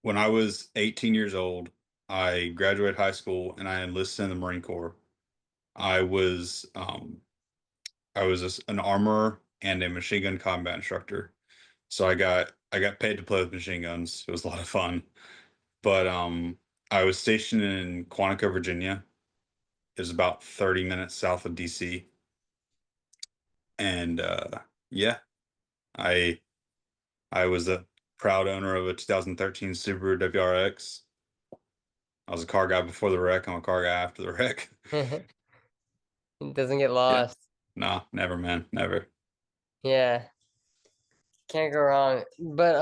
When I was 18 years old, I graduated high school and I enlisted in the Marine Corps. I was an armorer and a machine gun combat instructor. So I got paid to play with machine guns. It was a lot of fun. But I was stationed in Quantico, Virginia. It was about 30 minutes south of DC. And yeah, I I was a proud owner of a 2013 Subaru WRX. I was a car guy before the wreck. I'm a car guy after the wreck. It doesn't get Yeah. lost. Nah, never, man. Never. Yeah, can't go wrong. But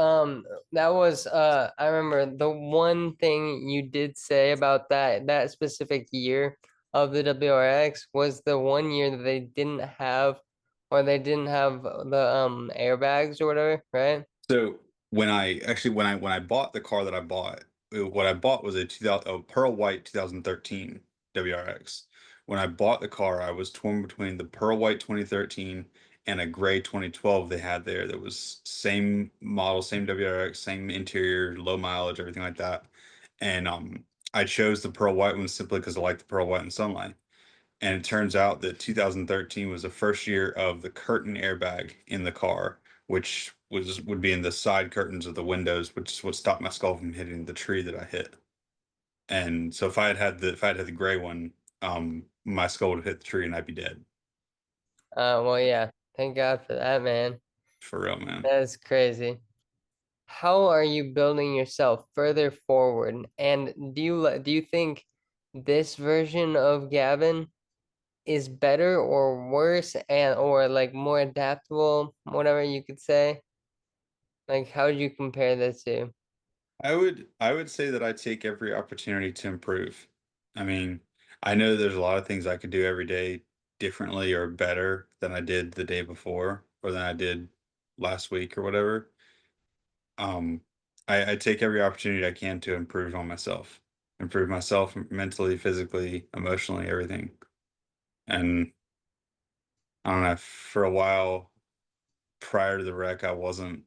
that was I remember the one thing you did say about that specific year of the WRX was the one year that they didn't have the airbags or whatever, right? So when I bought the car that I bought, what I bought was a pearl white 2013 WRX. When I bought the car, I was torn between the pearl white 2013 and a gray 2012 they had there that was same model, same WRX, same interior, low mileage, everything like that. And I chose the pearl white one simply because I like the pearl white in sunlight. And it turns out that 2013 was the first year of the curtain airbag in the car, which would be in the side curtains of the windows, which is what stopped my skull from hitting the tree that I hit. And so if I had the gray one, my skull would have hit the tree and I'd be dead. Well, yeah, thank God for that, man. For real, man. That's crazy. How are you building yourself further forward? And do you think this version of Gavin is better or worse and or like more adaptable, whatever you could say? Like how would you compare the two? I would say that I take every opportunity to improve. I mean, I know there's a lot of things I could do every day differently or better than I did the day before or than I did last week or whatever. Um, I take every opportunity I can to improve myself mentally, physically, emotionally, everything. And I don't know, for a while prior to the wreck, I wasn't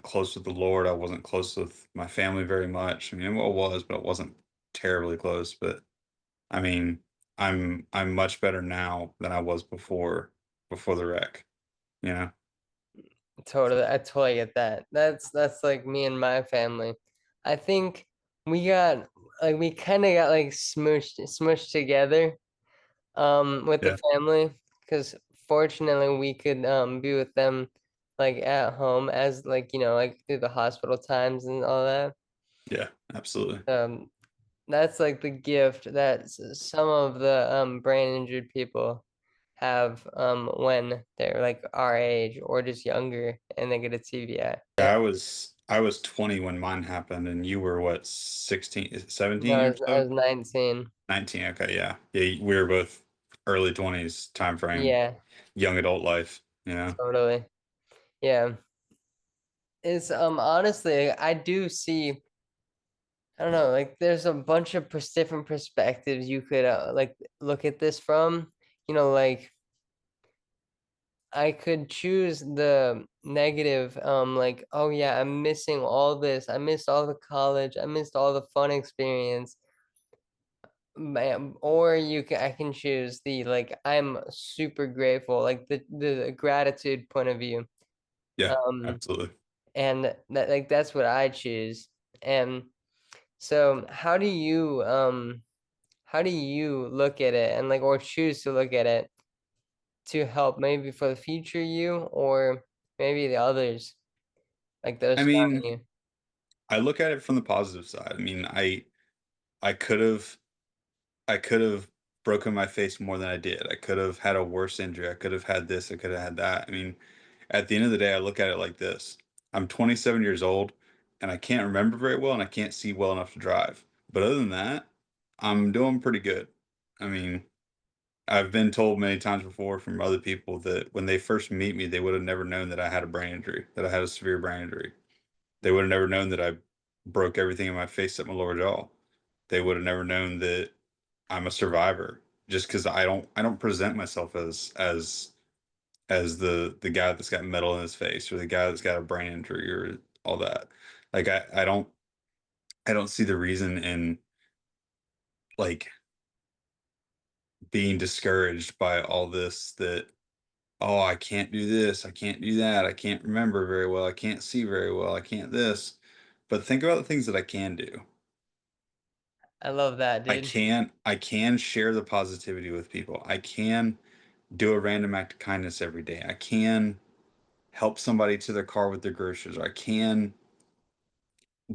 close with the Lord. I wasn't close with my family very much. I mean, well, I was, but I wasn't terribly close. But I mean, I'm much better now than I was before the wreck, you know? Totally, I totally get that. That's like me and my family. I think we kind of got like smushed together with the Yeah. family because fortunately we could be with them like at home as like like through the hospital times and all that. Yeah, absolutely. Um, that's like the gift that some of the brain injured people have when they're like our age or just younger and they get a TBI. Yeah, Yeah, I was 20 when mine happened, and you were what, 16, 17 no, or I so? was 19. 19. Okay, yeah. Yeah, we were both early 20s time frame, Yeah, young adult life, you know? totally. Yeah. It's honestly I do see I don't know, like there's a bunch of different perspectives you could like look at this from. Like I could choose the negative, like, oh yeah, I'm missing all this. I missed all the college. I missed all the fun experience. Or I can choose the like I'm super grateful, like the gratitude point of view. Yeah, Um, absolutely. and that like that's what I choose. And so how do you look at it and like or choose to look at it to help maybe for the future you or maybe the others like those I surrounding mean, you? I look at it from the positive side. I mean, I could have I could have broken my face more than I did. I could have had a worse injury. I could have had this. I could have had that. I mean, at the end of the day, I look at it like this. I'm 27 years old and I can't remember very well and I can't see well enough to drive. But other than that, I'm doing pretty good. I mean, I've been told many times before from other people that when they first meet me, they would have never known that I had a brain injury, that I had a severe brain injury. They would have never known that I broke everything in my face except my lower jaw. They would have never known that I'm a survivor just because I don't present myself as the guy that's got metal in his face or the guy that's got a brain injury or all that. Like I don't. I don't see the reason in, like, being discouraged by all this that, "Oh, I can't do this, I can't do that, I can't remember very well, I can't see very well, I can't this." But think about the things that I can do. I love that, dude. I can share the positivity with people. I can do a random act of kindness every day. I can help somebody to their car with their groceries. I can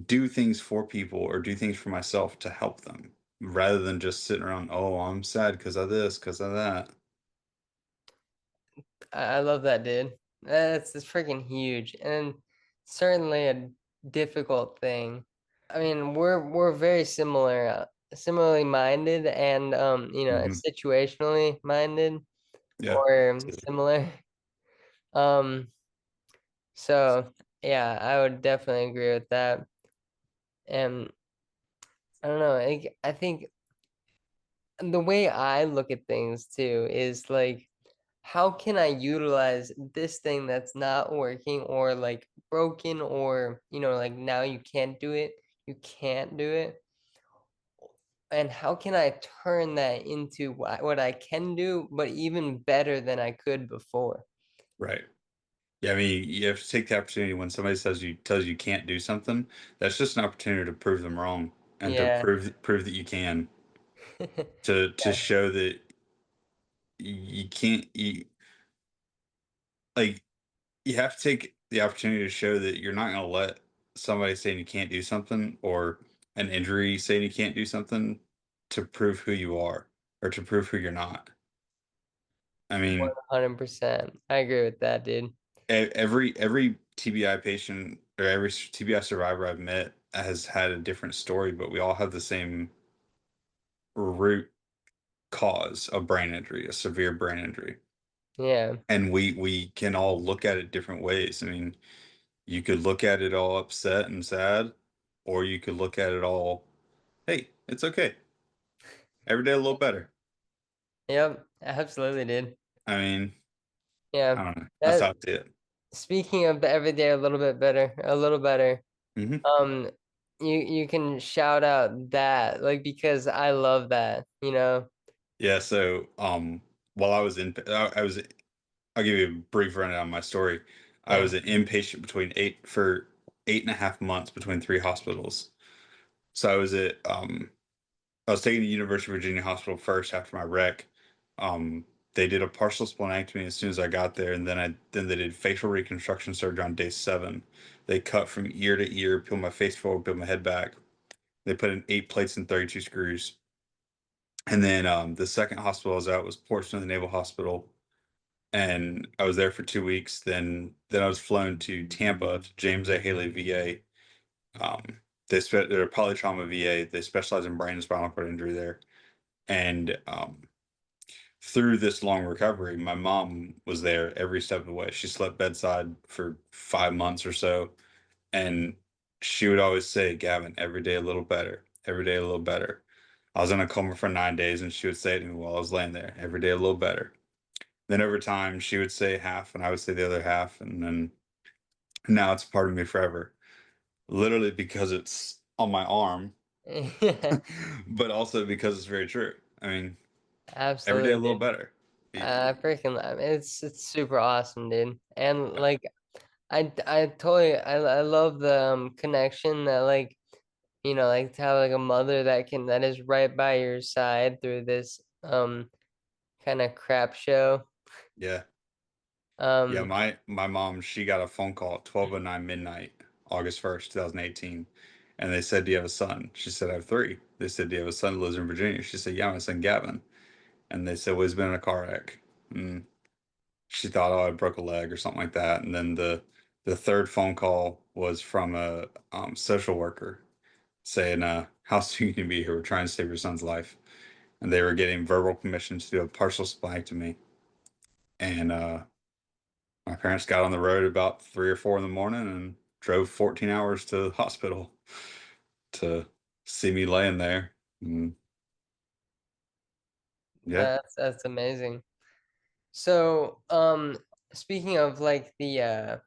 do things for people or do things for myself to help them rather than just sitting around, "Oh, I'm sad because of this, because of that." I love that, dude. That's freaking huge, and certainly a difficult thing. I mean, we're very similar, similarly minded, and Mhm. situationally minded Yeah. or So, similar. Um, so yeah, I would definitely agree with that. And I don't know, I think the way I look at things too is like, how can I utilize this thing that's not working or like broken, or like now you can't do it, and how can I turn that into what I can do, but even better than I could before? right. Yeah, I mean, you have to take the opportunity when somebody tells you can't do something, that's just an opportunity to prove them wrong and to Yeah. prove that you can, to Yeah. show that you can't like you have to take the opportunity to show that you're not going to let somebody saying you can't do something or an injury saying you can't do something to prove who you are or to prove who you're not. I mean, 100%. I agree with that, dude. every TBI patient or every TBI survivor I've met has had a different story, but we all have the same root cause of brain injury, a severe brain injury. Yeah. And we can all look at it different ways. I mean, you could look at it all upset and sad, or you could look at it all, hey, it's okay. Every day a little better. Yep. Absolutely, dude. I mean, Yeah. I don't know. That's how I That see it. Speaking of every day a little better. Hmm. Um, you can shout out that, like, because I love that, you know? Yeah. So, while I was I'll give you a brief rundown of my story. I Yeah. was an inpatient between 8.5 months between three hospitals. So I was taken to University of Virginia Hospital first after my wreck. They did a partial splenectomy as soon as I got there, and then they did facial reconstruction surgery on day 7. They cut from ear to ear, peeled my face forward, peeled my head back. They put in 8 plates and 32 screws. And then the second hospital I was at was Portsmouth Naval Hospital, and I was there for 2 weeks. Then I was flown to Tampa to James A. Haley VA. They're a polytrauma VA. They specialize in brain and spinal cord injury there. And through this long recovery, my mom was there every step of the way. She slept bedside for 5 months or so, and she would always say, "Gavin, every day a little better, every day a little better." I was in a coma for 9 days, and she would say it to me while I was laying there, "Every day a little better." Then over time, she would say half, and I would say the other half, and then now it's a part of me forever. Literally because it's on my arm, Yeah. but also because it's very true. I mean, every day a Absolutely, little dude. better. I freaking love it. It's super awesome, dude. And like, I totally I love the connection that, like, like, to have like a mother that is right by your side through this kind of crap show. Yeah. Yeah, Um, my mom, she got a phone call at 12:09 midnight, August 1st, 2018, and they said, "Do you have a son?" She said, "I have three." They said, "Do you have a son who lives in Virginia?" She said, "Yeah, my son Gavin." And they said, "Well, he's been in a car wreck." And she thought, "Oh, I broke a leg or something like that." And then the third phone call was from a social worker saying, "How soon can you be here? We're trying to save your son's life." And they were getting verbal permission to do a partial splenectomy. And my parents got on the road about 3 or 4 in the morning and drove 14 hours to the hospital to see me laying there. And yeah. that's amazing. So, speaking of like the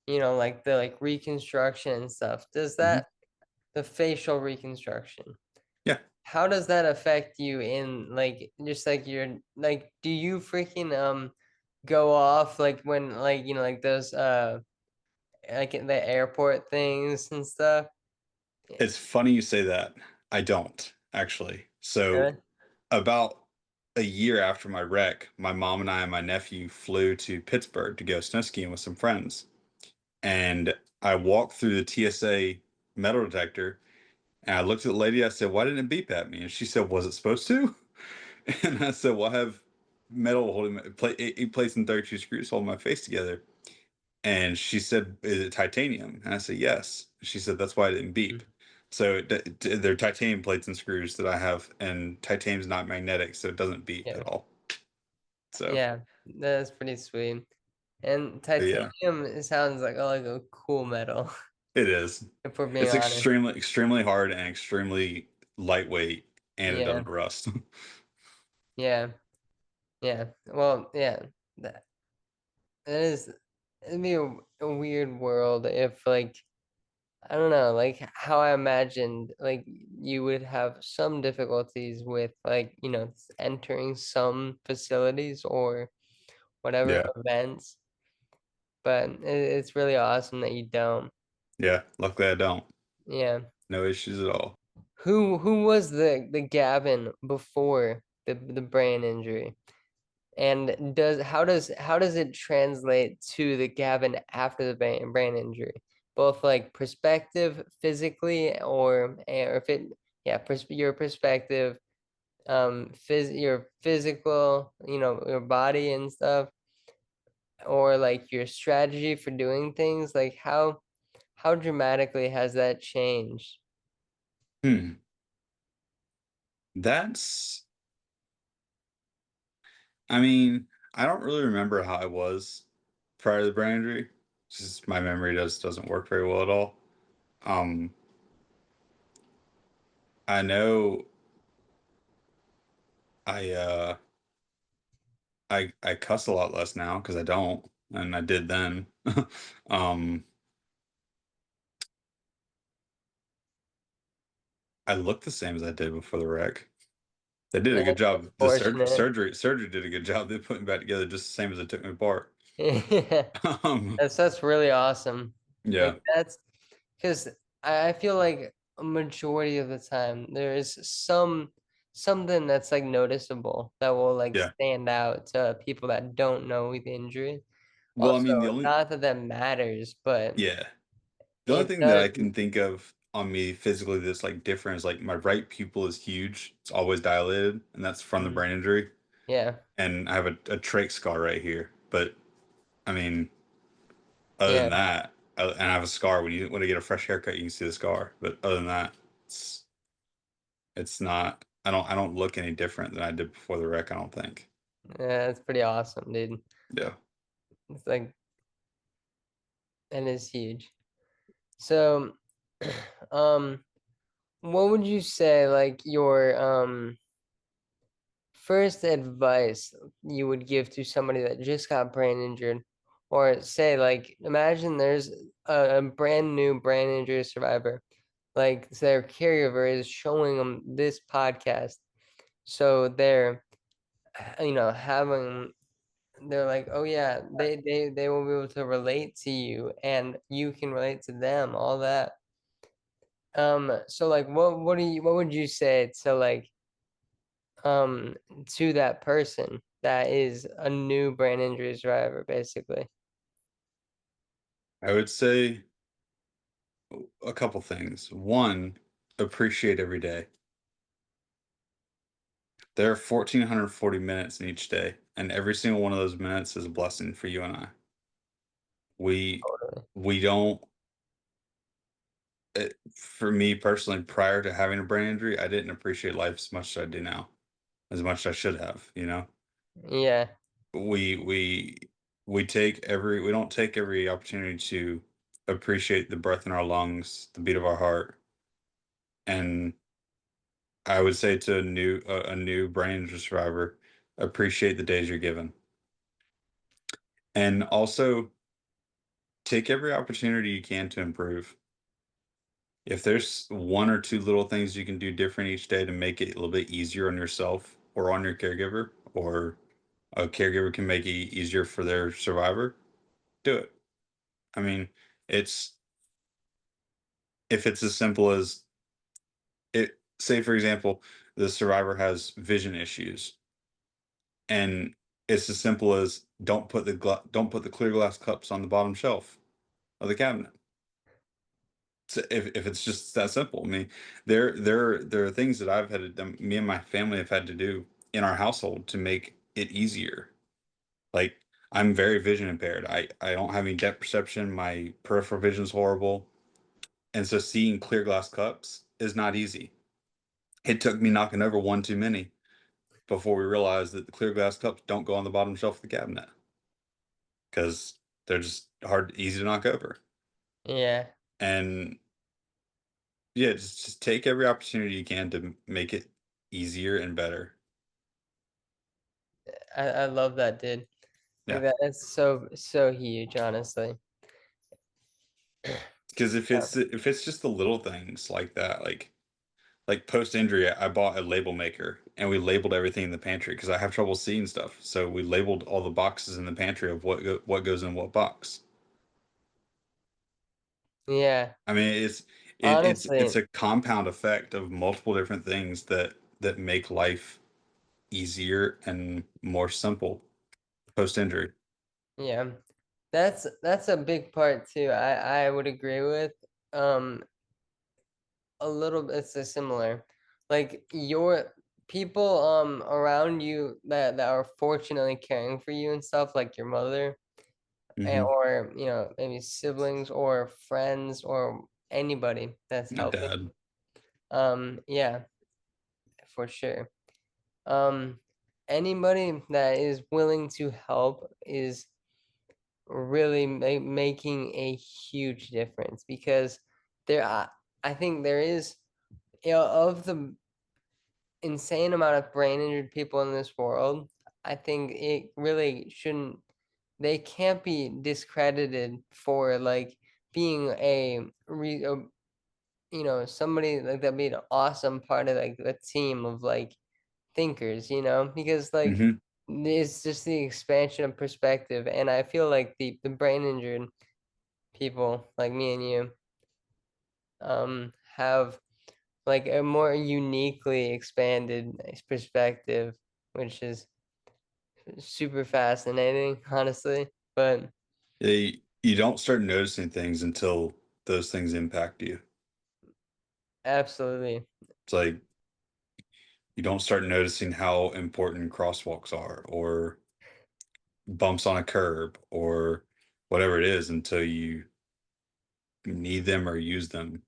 like the like reconstruction and stuff, Mhm. the facial reconstruction. Yeah, How does that affect you in like just like your like do you freaking go off like when like like those like in the airport things and stuff? Yeah. it's funny you say that. I don't actually. So Really? about a year after my wreck, my mom and I and my nephew flew to Pittsburgh to go snow skiing with some friends. And I walked through the TSA metal detector and I looked at the lady. I said, "Why didn't it beep at me?" And she said, "Was it supposed to?" And I said, "Well, I have metal holding eight plates and 32 screws holding my face together." And she said, "Is it titanium?" And I said, "Yes." She said, "That's why I didn't beep." Mm. So they're titanium plates and screws that I have, and titanium's not magnetic, so it doesn't beep Yeah. at all. So, Yeah. That's pretty sweet. And but yeah, titanium, it sounds like a cool metal, it is. if we're being It's honest. extremely hard and extremely lightweight, and it Yeah. doesn't rust. Yeah. Yeah. Well, yeah. That that is it'd be a weird world if like I don't know, like how I imagined like you would have some difficulties with like, entering some facilities or whatever Yeah, events, but it's really awesome that you don't. yeah. Luckily, I don't. Yeah. No issues at all. Who was the Gavin before the brain injury? And how does it translate to the Gavin after the brain injury? Both like perspective physically or if it yeah, your perspective, your physical, your body and stuff, or like your strategy for doing things, like how dramatically has that changed? Hmm. That's. I mean, I don't really remember how I was prior to the brain injury. Just my memory doesn't work very well at all. Um, I know I I cuss a lot less now because I don't, and I did then. um, I look the same as I did before the wreck. They did a good That's job. The unfortunate. surgery did a good job. They put me back together just the same as it took me apart. Yeah. Um, That's really awesome. Like yeah, that's because I feel like a majority of the time there is something that's like noticeable that will like yeah. stand out to people that don't know the injury. Well, I Also, mean, the only not that that matters, but yeah. The only it thing that does. I can think of on me physically that's like different is like my right pupil is huge. It's always dilated, and that's from the Mhm. brain injury. Yeah, And I have a trach scar right here. But I mean, other yeah, than that, and I have a scar when you get a fresh haircut, you can see the scar. But other than that, it's it's not. I don't look any different than I did before the wreck. I don't think. yeah. It's pretty awesome, dude. Yeah, It's like and it's huge. So, um, what would you say like your first advice you would give to somebody that just got brain injured, or say like imagine there's a brand new brain injury survivor, like their caregiver is showing them this podcast, so they're having they're like, oh yeah, they will be able to relate to you and you can relate to them, all that. So like what would you say to like um to that person that is a new brain injury survivor basically? I would say a couple things. One, appreciate every day. There are 1,440 minutes in each day, and every single one of those minutes is a blessing for you and I. We Totally. we don't for me personally, prior to having a brain injury, I didn't appreciate life as much as I do now, as much as I should have, you know? Yeah, We we we don't take every opportunity to appreciate the breath in our lungs, the beat of our heart, and I would say to a new brain injury survivor, appreciate the days you're given. And also take every opportunity you can to improve. If there's one or two little things you can do different each day to make it a little bit easier on yourself or on your caregiver, or a caregiver can make it easier for their survivor, do it. I mean, it's if it's as simple as it, say for example, the survivor has vision issues, and it's as simple as don't put the clear glass cups on the bottom shelf of the cabinet. So if it's just that simple, I mean, there are things that I've had to do, me and my family have had to do in our household to make it easier. Like, I'm very vision impaired. I don't have any depth perception. My peripheral vision is horrible, and so seeing clear glass cups is not easy. It took me knocking over one too many before we realized that the clear glass cups don't go on the bottom shelf of the cabinet because they're just easy to knock over. Yeah, And yeah, just take every opportunity you can to make it easier and better. I love that, dude. Like Yeah, that's so huge, honestly. because Yeah. if it's just the little things like that, like post injury, I bought a label maker and we labeled everything in the pantry because I have trouble seeing stuff. So we labeled all the boxes in the pantry of what goes in what box. Yeah, I mean, it's honestly, a compound effect of multiple different things that make life easier and more simple post injury. yeah. That's a big part too. I would agree with. Um, a little bit it's similar. Like your people around you that are fortunately caring for you and stuff, like your mother, Hmm. or maybe siblings or friends or anybody that's My helping. dad. Yeah, for sure. Um, anybody that is willing to help is really making a huge difference because there, I think there is, of the insane amount of brain injured people in this world, I think it really shouldn't. They can't be discredited for like being somebody like that be an awesome part of like a team of like thinkers, because like Hmm. it's just the expansion of perspective, and I feel like the brain injured people like me and you have like a more uniquely expanded perspective, which is super fascinating, honestly. But You don't start noticing things until those things impact you. absolutely, It's like you don't start noticing how important crosswalks are or bumps on a curb or whatever it is until you need them or use them.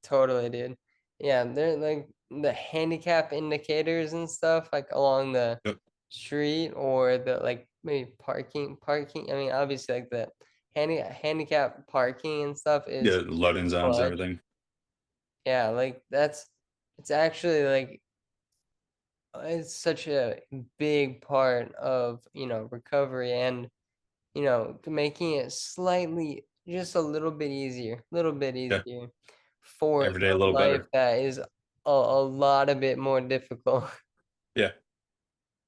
totally, dude. Yeah, they're like the handicap indicators and stuff, like along the Yep. street or the like maybe parking. I mean, obviously, like the handicap parking and stuff is Yeah, loading zones and clutch. everything. Yeah, like it's actually like it's such a big part of recovery and making it slightly just a little bit Yeah, easier for every day a the little life better. that is a lot a bit more difficult. Yeah,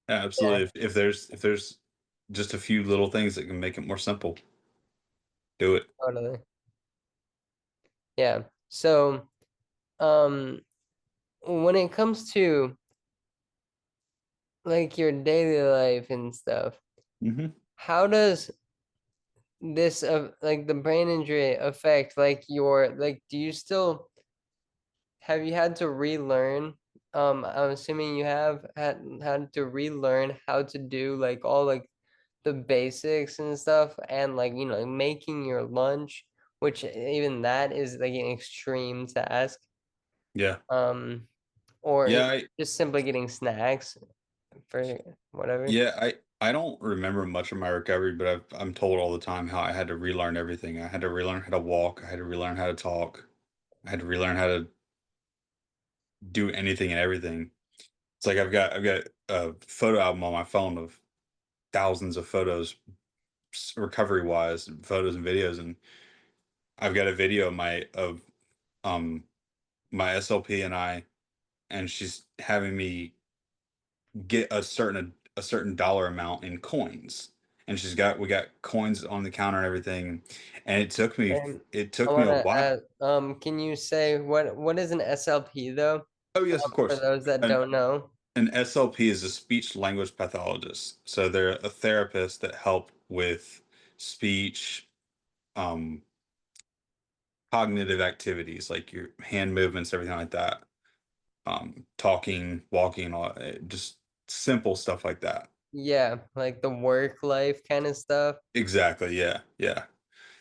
yeah, Yeah, absolutely. If there's just a few little things that can make it more simple, do it. totally. Yeah. So, um, when it comes to like your daily life and stuff, Hmm. how does this like the brain injury affect like your like do you still have you had to relearn? I'm assuming you have had to relearn how to do like all like the basics and stuff, and like making your lunch, which even that is like an extreme task. Yeah, Um, or yeah, I just simply getting snacks for whatever. yeah I don't remember much of my recovery, but I'm told all the time how I had to relearn everything. I had to relearn how to walk. I had to relearn how to talk. I had to relearn how to do anything and everything. It's like I've got a photo album on my phone of thousands of photos, recovery wise, photos and videos, and I've got a video of um my SLP and she's having me get a certain dollar amount in coins. And we got coins on the counter and everything. And And it I took me a wanna while. add, can you say what is an SLP though? Oh yes, of For course. those that don't know. An SLP is a speech language pathologist. So they're a therapist that help with speech, um, cognitive activities like your hand movements, everything like that. Talking, walking, all just simple stuff like that. Yeah, like the work life kind of stuff. Exactly. Yeah. Yeah. Yeah,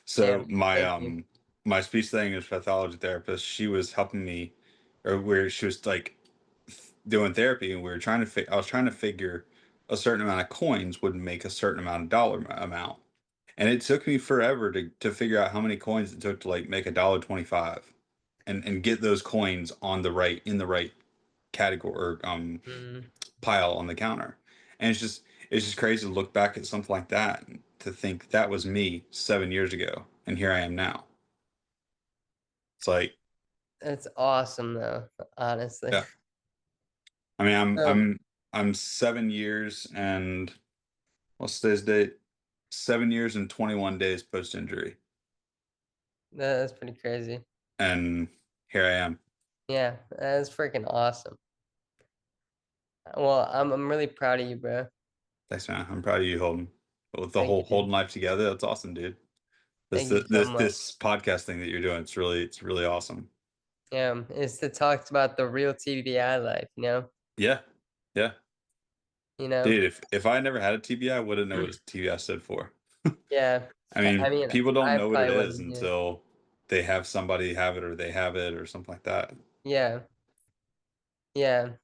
So my thank you. my speech language pathology therapist, she was helping me, or where she was like doing therapy, and we were trying to I was trying to figure a certain amount of coins would make a certain amount of amount, and it took me forever to figure out how many coins it took to like make $1.25, and get those coins on the right in the right category or Mm, pile on the counter, and it's just crazy to look back at something like that and to think that was me 7 years ago, and here I am now. It's like, that's awesome though, honestly. yeah. I mean, So I'm 7 years and what's today's date? 7 years and 21 days post injury, that's pretty crazy. and here I am. Yeah, that's freaking awesome. Well, I'm really proud of you, bro. Thanks, man. I'm proud of you, Holden. But with the Thank whole you, dude. holding life together, that's awesome, dude. Thank you so much. This podcast thing that you're doing, it's really awesome. Yeah, it's to talk about the real TBI life, you know? Yeah, yeah, You know? dude. If I never had a TBI, I wouldn't know what TBI stood for. Yeah. I I mean, mean, people don't I know what it probably is wouldn't do. until they have somebody have it or they have it or something like that. Yeah, yeah. I mean,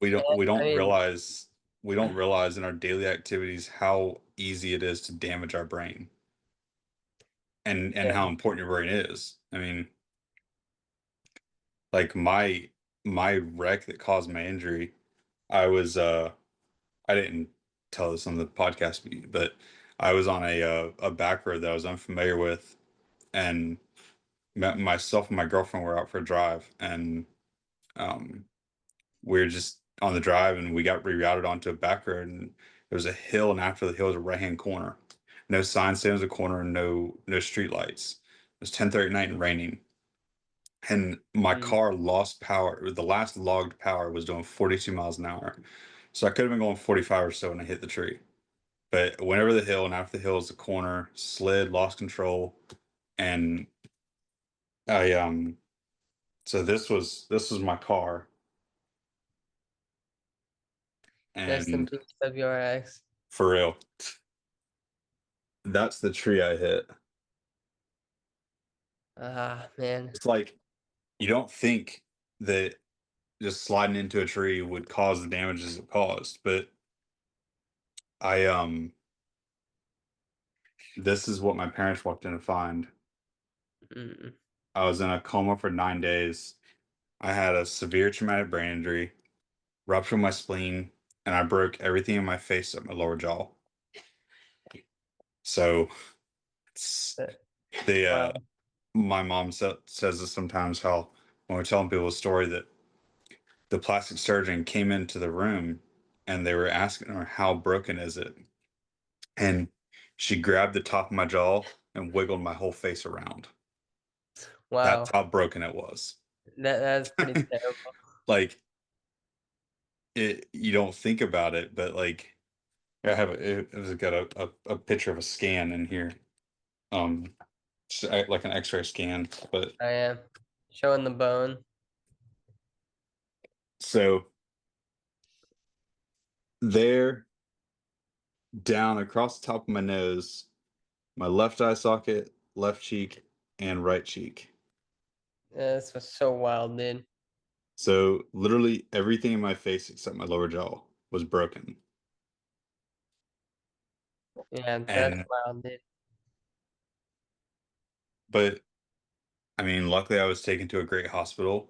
We don't realize in our daily activities how easy it is to damage our brain and yeah. how important your brain is. I mean, like my wreck that caused my injury, I was I didn't tell this on the podcast, but I was on a back road that I was unfamiliar with, and myself and my girlfriend were out for a drive, and um we were just on the drive, and we got rerouted onto a back road, and there was a hill, and after the hill was a right hand corner. No sign saying it was a corner, and no street lights. It was 10:30 at night and raining. And my Mm, car lost power. The last logged power was doing 42 miles an hour. So I could have been going 45 or so when I hit the tree. But whenever the hill and after the hill is the corner, slid, lost control, and I so this was my car, rest in and peace, WRX. for real, that's the tree I hit. Ah, man. It's like you don't think that just sliding into a tree would cause the damages it caused, but I this is what my parents walked in to find. Mm, I was in a coma for 9 days. I had a severe traumatic brain injury, ruptured my spleen, and I broke everything in my face at my lower jaw. So it's that- the wow. my mom says this sometimes, how when we're telling people a story that the plastic surgeon came into the room and they were asking her how broken is it, and she grabbed the top of my jaw and wiggled my whole face around. That's Wow. how broken it was. That's pretty terrible. Like, it, you don't think about it, but like it's got a picture of a scan in here, um like an x-ray scan. But I am showing the bone. so there, down across the top of my nose, my left eye socket, left cheek, and right cheek. This was so wild, dude. So literally everything in my face except my lower jaw was broken. Yeah, that's And wild, dude. but I mean, luckily I was taken to a great hospital.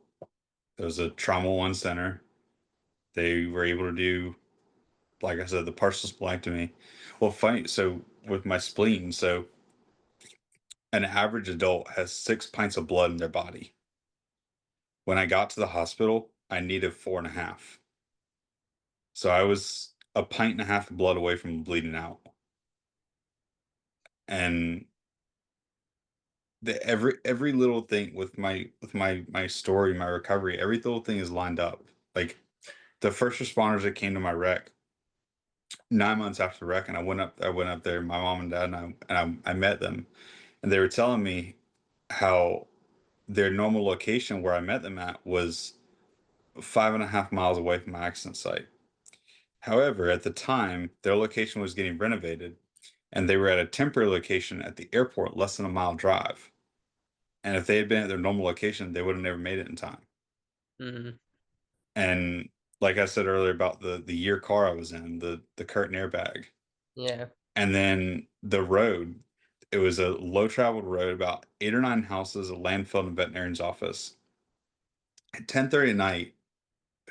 There was a trauma one center. They were able to do, like I said, the partial splenectomy. Well, funny, so with my spleen, so an average adult has 6 pints of blood in their body. When I got to the hospital, I needed 4.5. So I was a pint and a half of blood away from bleeding out. And every little thing with my story, my recovery, every little thing is lined up. Like the first responders that came to my wreck 9 months after the wreck, and I went up there, my mom and dad, and I met them, and they were telling me how their normal location where I met them at was 5.5 miles away from my accident site. However, at the time, their location was getting renovated, and they were at a temporary location at the airport, less than a mile drive. And if they had been at their normal location, they would have never made it in time. Mhm. And like I said earlier about the year car I was in, the curtain airbag, Yeah. and then the road. It was a low traveled road, about 8 or 9 houses, a landfill, and a veterinarian's office. At 10:30 at night,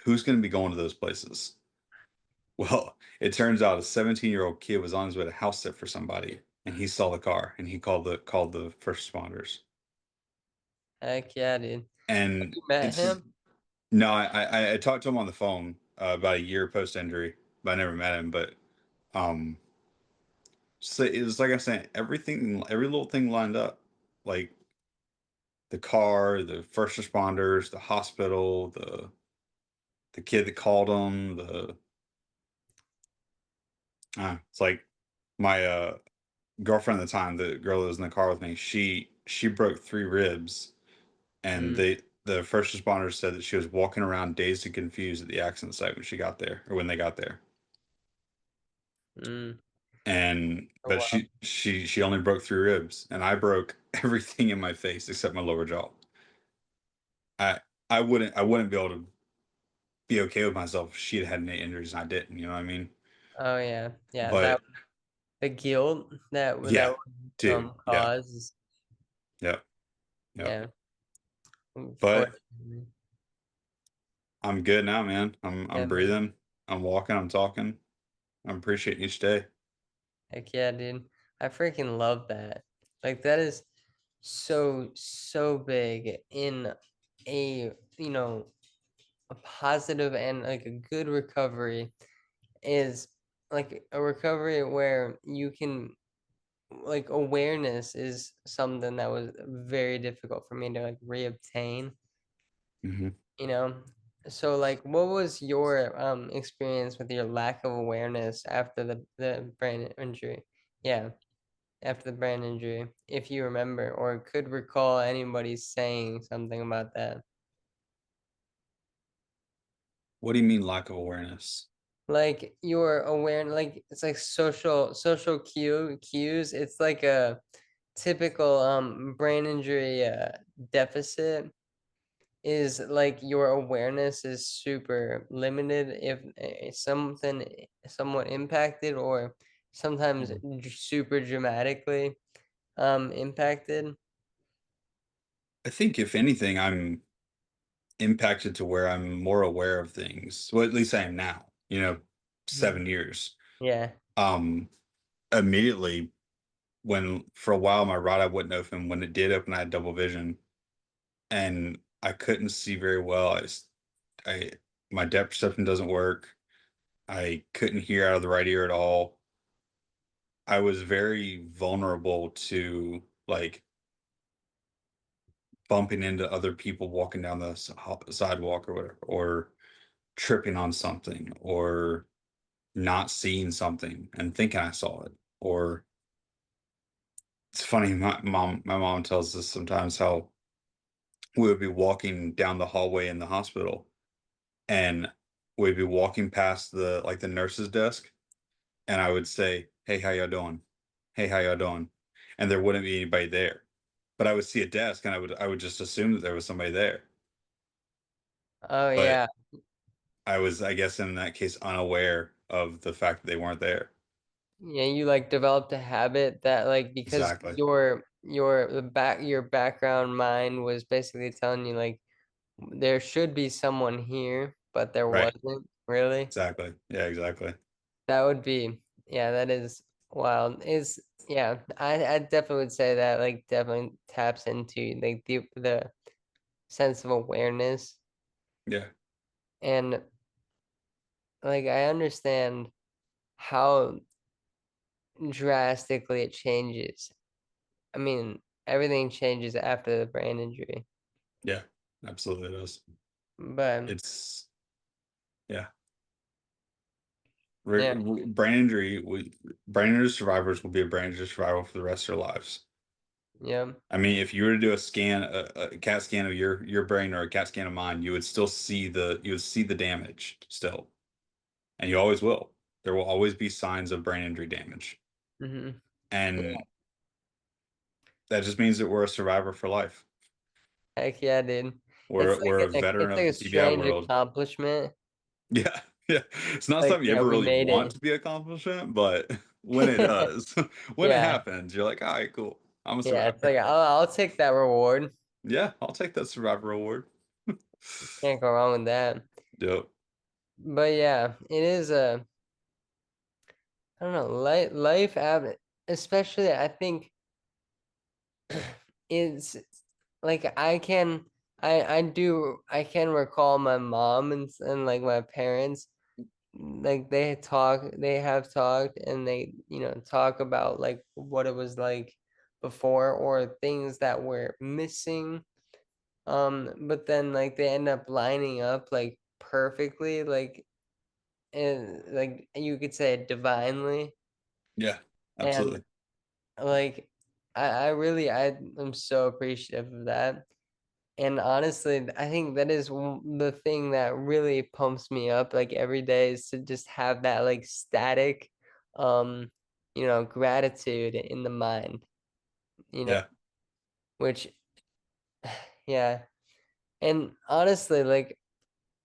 who's going to be going to those places? Well, it turns out a 17-year-old kid was on his way to house sit for somebody, and he saw the car, and he called the first responders. Heck yeah, dude. Have And you met it's just him? no, I talked to him on the phone about a year post injury, but I never met him. But um, so it was like I said, everything, every little thing lined up, like the car, the first responders, the hospital, the kid that called him, the it's like my girlfriend at the time, the girl that was in the car with me, she broke 3 ribs, and Mm, the first responders said that she was walking around dazed and confused at the accident site when she got there, or when they got there. mm. And Oh, but wow. she only broke 3 ribs, and I broke everything in my face except my lower jaw. I I wouldn't be able to be okay with myself if she had any injuries and I didn't. You know what I mean? Oh, yeah. Yeah, that But the guilt that yeah, would, dude, yeah, cause is yep, yep. yeah, But unfortunately. I'm good now, man. I'm Yeah, man. breathing. I'm walking. I'm talking. I'm appreciating each day. Heck yeah, dude. I freaking love that. Like, that is so, so big in a, you know, a positive and, like, a good recovery is, like, a recovery where you can like, awareness is something that was very difficult for me to, like, reobtain, Hmm. you know? So, like, what was your, experience with your lack of awareness after the brain injury? Yeah, after the brain injury, if you remember or could recall anybody saying something about that. What do you mean lack of awareness? Like, you're aware like, it's like social cues, it's like a typical, brain injury, deficit is like your awareness is super limited if something somewhat impacted or sometimes Mhm. super dramatically impacted. I think if anything, I'm impacted to where I'm more aware of things. Well, at least I am now. Mhm. 7 years. Yeah. Um, Immediately when for a while my right eye wouldn't open. When it did open, I had double vision, and I couldn't see very well. I my depth perception doesn't work. I couldn't hear out of the right ear at all. I was very vulnerable to like bumping into other people walking down the sidewalk or whatever, or tripping on something, or not seeing something and thinking I saw it. Or it's funny, my mom tells us sometimes how we would be walking down the hallway in the hospital, and we'd be walking past the nurse's desk, and I would say, "Hey, how y'all doing? Hey, how y'all doing?" And there wouldn't be anybody there. But I would see a desk, and I would just assume that there was somebody there. Oh But yeah. I was, I guess, in that case, unaware of the fact that they weren't there. Yeah, you like developed a habit that like because Exactly. your background mind was basically telling you like there should be someone here, but there Right. wasn't really. Exactly. Yeah, exactly. That would be yeah, that is wild. Is yeah, I definitely would say that like definitely taps into like the sense of awareness. Yeah. And like I understand how drastically it changes. I mean, everything changes after the brain injury. Yeah. Absolutely it is. But It's yeah. yeah, Brain injury, brain injury survivors will be a brain injury survivor for the rest of their lives. yeah, I mean, if you were to do a scan, a CAT scan of your brain or a CAT scan of mine, you would see the damage still, and you always will. There will always be signs of brain injury damage, hmm and that just means that we're a survivor for life. heck yeah, dude. We're a veteran It's like of a the TBI strange world. accomplishment. Yeah, yeah. It's not Like, something you yeah, ever we really made want it. to be accomplishment, but when it does, when it Yeah, happens, you're like, all right, cool. I'm a yeah. It's like survivor. I'll take that reward. Yeah, I'll take that survivor award. Can't go wrong with that. Yep. But yeah, it is a I don't know, especially I think it's like I can recall my mom and like my parents like they have talked and they talk about like what it was like before or things that were missing but then like they end up lining up like perfectly like and like you could say divinely Yeah, and absolutely. like I am so appreciative of that. And honestly, I think that is the thing that really pumps me up like every day is to just have that like static, um, gratitude in the mind, you know, Yeah, which, yeah. And honestly, like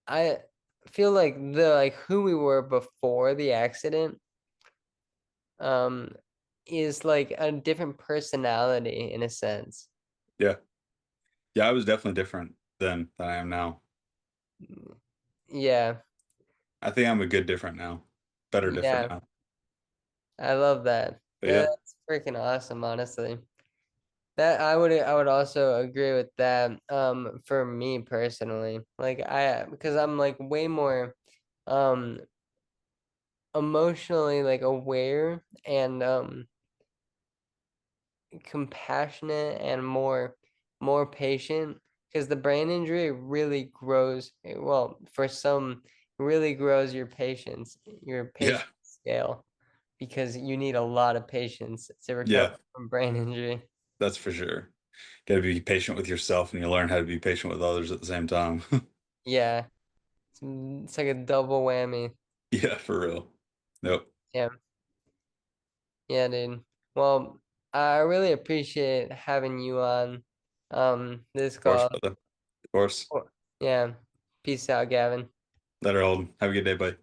I feel like the like who we were before the accident, um, is like a different personality in a sense. yeah, yeah. I was definitely different then than I am now. Yeah, I think I'm a good different now, better different yeah, now. I love that. But yeah, That's freaking awesome, honestly. That I would also agree with that for me personally. Like I because I'm like way more um emotionally like aware and compassionate and more patient because the brain injury really grows well for some really grows your yeah, patience scale because you need a lot of patience to recover yeah. from brain injury. That's for sure. Got to be patient with yourself, and you learn how to be patient with others at the same time. Yeah, it's like a double whammy. Yeah, for real. Nope. Yeah. Yeah, dude. Well, I really appreciate having you on this Of course, call. brother. Of course. Yeah. Peace out, Gavin. Let her hold. Have a good day, bye.